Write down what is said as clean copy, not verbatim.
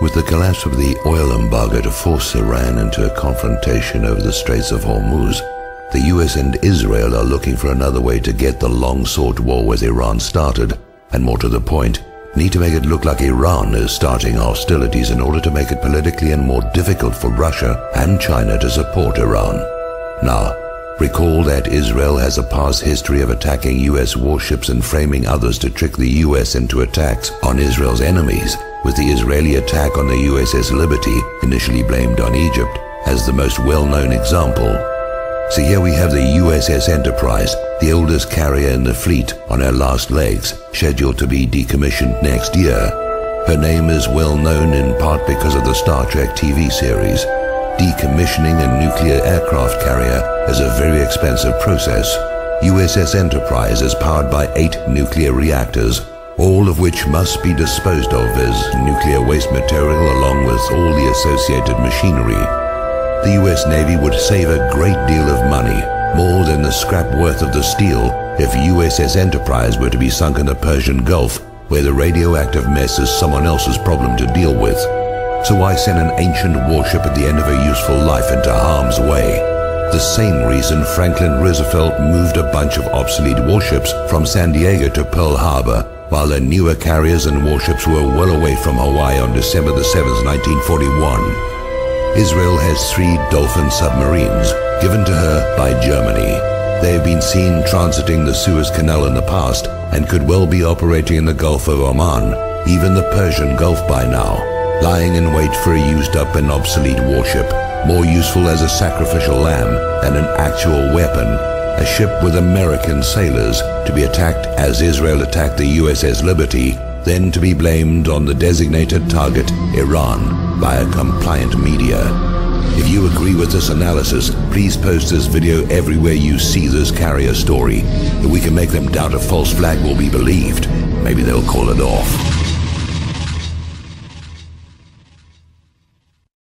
With the collapse of the oil embargo to force Iran into a confrontation over the Straits of Hormuz, the US and Israel are looking for another way to get the long-sought war with Iran started, and more to the point, need to make it look like Iran is starting hostilities in order to make it politically and more difficult for Russia and China to support Iran. Now, recall that Israel has a past history of attacking US warships and framing others to trick the US into attacks on Israel's enemies, with the Israeli attack on the USS Liberty, initially blamed on Egypt, as the most well-known example. So here we have the USS Enterprise, the oldest carrier in the fleet, on her last legs, scheduled to be decommissioned next year. Her name is well known in part because of the Star Trek TV series. Decommissioning a nuclear aircraft carrier is a very expensive process. USS Enterprise is powered by 8 nuclear reactors, all of which must be disposed of as nuclear waste material along with all the associated machinery. The US Navy would save a great deal of money, more than the scrap worth of the steel, if USS Enterprise were to be sunk in the Persian Gulf, where the radioactive mess is someone else's problem to deal with. So why send an ancient warship at the end of a useful life into harm's way? The same reason Franklin Roosevelt moved a bunch of obsolete warships from San Diego to Pearl Harbor, while their newer carriers and warships were well away from Hawaii on December the 7th, 1941. Israel has 3 Dolphin submarines, given to her by Germany. They have been seen transiting the Suez Canal in the past and could well be operating in the Gulf of Oman, even the Persian Gulf by now, lying in wait for a used-up and obsolete warship, more useful as a sacrificial lamb than an actual weapon, a ship with American sailors to be attacked as Israel attacked the USS Liberty, then to be blamed on the designated target, Iran, by a compliant media. If you agree with this analysis, please post this video everywhere you see this carrier story. If we can make them doubt a false flag will be believed, maybe they'll call it off.